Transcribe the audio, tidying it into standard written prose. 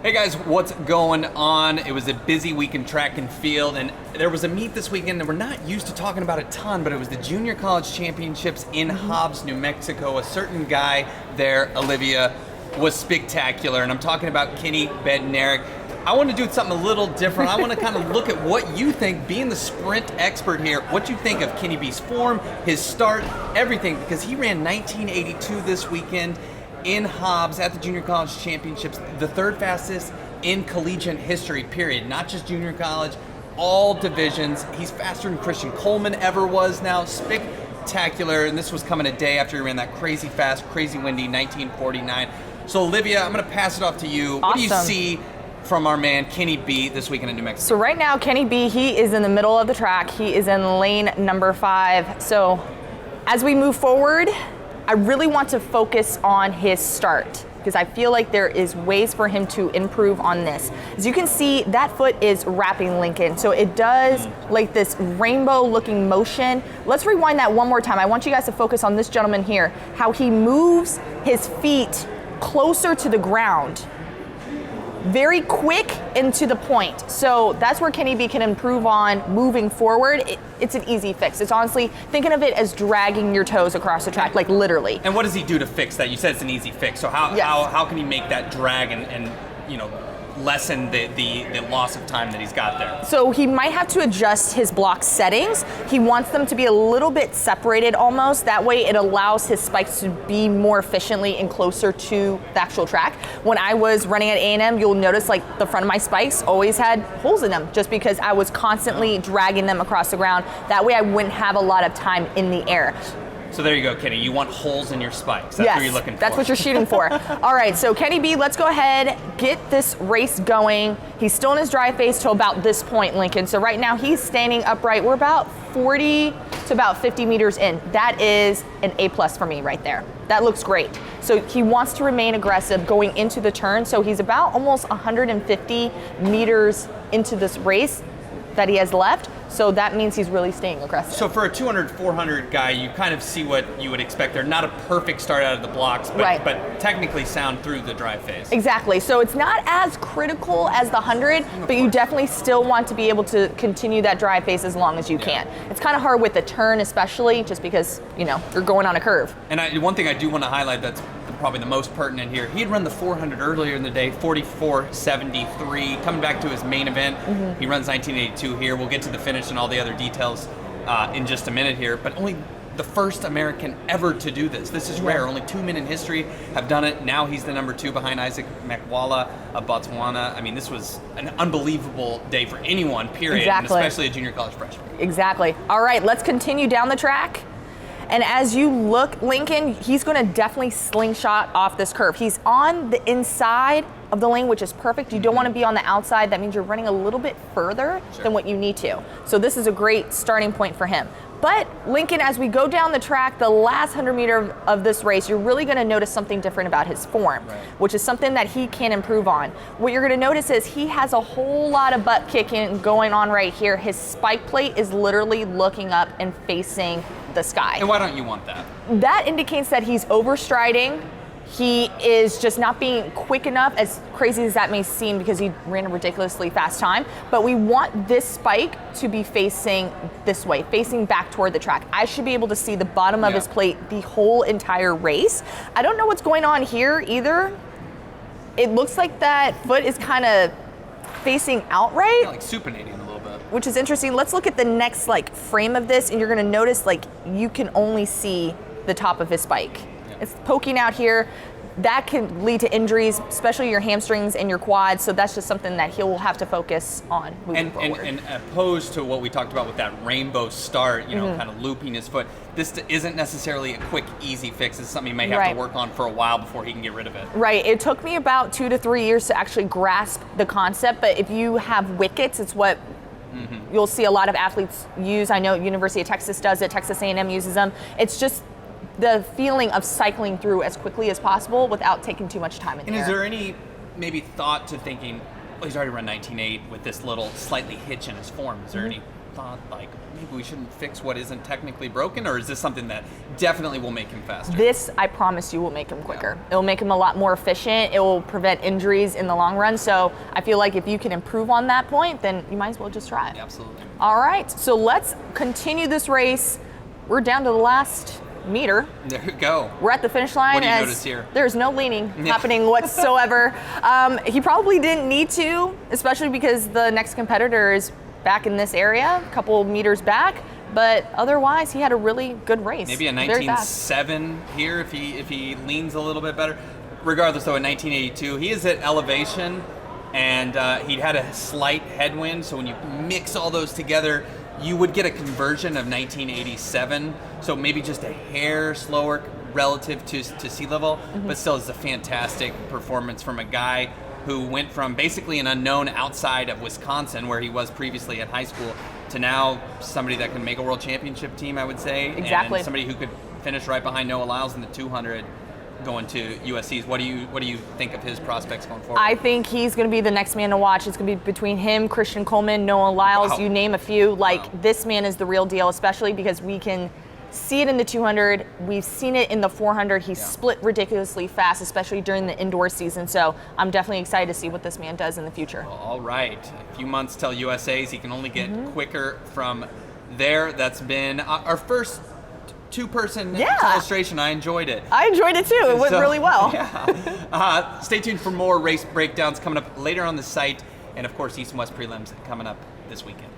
Hey guys, what's going on? It was a busy week in track and field, and there was a meet this weekend that we're not used to talking about a ton, but it was the Junior College Championships in Hobbs, New Mexico. A certain guy there, Olivia, was spectacular, and I'm talking about Kenny Bednarek. I want to do something a little different. I want to kind of look at what you think, being the sprint expert here, what you think of Kenny B's form, his start, everything, because he ran 19.82 this weekend in Hobbs at the Junior College Championships, the third fastest in collegiate history, period. Not just junior college, all divisions. He's faster than Christian Coleman ever was now. Spectacular, and this was coming a day after he ran that crazy fast, crazy windy 19.49. So Olivia, I'm gonna pass it off to you. Awesome. What do you see from our man Kenny B this weekend in New Mexico? So right now, Kenny B, he is in the middle of the track. He is in lane number 5. So as we move forward, I really want to focus on his start because I feel like there is ways for him to improve on this. As you can see, that foot is wrapping Lincoln. So it does like this rainbow looking motion. Let's rewind that one more time. I want you guys to focus on this gentleman here, how he moves his feet closer to the ground. Very quick and to the point. So that's where Kenny B can improve on moving forward. It's an easy fix. It's honestly, thinking of it as dragging your toes across the track, like literally. And what does he do to fix that? You said it's an easy fix. So how can he make that drag and you know, lessen the loss of time that he's got there? So he might have to adjust his block settings. He wants them to be a little bit separated almost. That way it allows his spikes to be more efficiently and closer to the actual track. When I was running at A&M, you'll notice like the front of my spikes always had holes in them just because I was constantly dragging them across the ground. That way I wouldn't have a lot of time in the air. So there you go, Kenny. You want holes in your spikes. That's what you're looking for. That's what you're shooting for. All right, so Kenny B, let's go ahead, get this race going. He's still in his dry phase till about this point, Lincoln. So right now he's standing upright. We're about 40 to about 50 meters in. That is an A+ for me right there. That looks great. So he wants to remain aggressive going into the turn. So he's about almost 150 meters into this race that he has left. So that means he's really staying aggressive. So for a 200, 400 guy, you kind of see what you would expect there. Not a perfect start out of the blocks, but technically sound through the dry phase. Exactly. So it's not as critical as the 100, but you definitely still want to be able to continue that dry phase as long as you can. It's kind of hard with the turn, especially just because, you know, you're going on a curve. And one thing I do want to highlight that's probably the most pertinent here, he had run the 400 earlier in the day, 44.73, coming back to his main event. He runs 19.82 here. We'll get to the finish and all the other details in just a minute here, but only the first American ever to do this. This is rare. Only 2 men in history have done it. Now he's the number 2 behind Isaac Makwala of Botswana. I mean, this was an unbelievable day for anyone, period, and especially a junior college freshman. Exactly. All right, let's continue down the track. And as you look, Lincoln, he's going to definitely slingshot off this curve. He's on the inside of the lane, which is perfect. You don't want to be on the outside. That means you're running a little bit further than what you need to. So this is a great starting point for him. But Lincoln, as we go down the track, the last 100 meters of this race, you're really going to notice something different about his form, which is something that he can improve on. What you're going to notice is he has a whole lot of butt kicking going on right here. His spike plate is literally looking up and facing the sky. And why don't you want that? That indicates that he's overstriding. He is just not being quick enough, as crazy as that may seem because he ran a ridiculously fast time. But we want this spike to be facing this way, facing back toward the track. I should be able to see the bottom of his plate the whole entire race. I don't know what's going on here either. It looks like that foot is kind of facing outright. Yeah, like supinating a little bit. Which is interesting. Let's look at the next like frame of this, and you're gonna notice like you can only see the top of his spike. It's poking out here. That can lead to injuries, especially your hamstrings and your quads. So that's just something that he'll have to focus on moving forward. And opposed to what we talked about with that rainbow start, you know, kind of looping his foot, this isn't necessarily a quick, easy fix. It's something he may have to work on for a while before he can get rid of it. Right. It took me about 2 to 3 years to actually grasp the concept. But if you have wickets, it's what you'll see a lot of athletes use. I know University of Texas does it. Texas A&M uses them. It's just the feeling of cycling through as quickly as possible without taking too much time in the air. And is there any maybe thought to thinking, well, he's already run 19.8 with this little slightly hitch in his form. Is there any thought, like, maybe we shouldn't fix what isn't technically broken, or is this something that definitely will make him faster? This, I promise you, will make him quicker. It will make him a lot more efficient. It will prevent injuries in the long run. So I feel like if you can improve on that point, then you might as well just try it. Absolutely. All right, so let's continue this race. We're down to the last meter. There you go. We're at the finish line. What do you notice here? There's no leaning happening whatsoever. He probably didn't need to, especially because the next competitor is back in this area, a couple meters back. But otherwise, he had a really good race. Maybe a 19.7 here if he leans a little bit better. Regardless, though, in 19.82, he is at elevation, and he had a slight headwind. So when you mix all those together, you would get a conversion of 19.87. So maybe just a hair slower relative to sea level, but still is a fantastic performance from a guy who went from basically an unknown outside of Wisconsin, where he was previously at high school, to now somebody that can make a world championship team, I would say. Exactly. And somebody who could finish right behind Noah Lyles in the 200 going to USC's. What do you think of his prospects going forward? I think he's going to be the next man to watch. It's going to be between him, Christian Coleman, Noah Lyles, Wow. you name a few. Like, Wow. This man is the real deal, especially because we can see it in the 200. We've seen it in the 400. He's split ridiculously fast, especially during the indoor season. So I'm definitely excited to see what this man does in the future. Well, all right. A few months till USA's. He can only get quicker from there. That's been our first two-person illustration. I enjoyed it. I enjoyed it too. It went really well. Yeah. Stay tuned for more race breakdowns coming up later on the site. And, of course, East and West prelims coming up this weekend.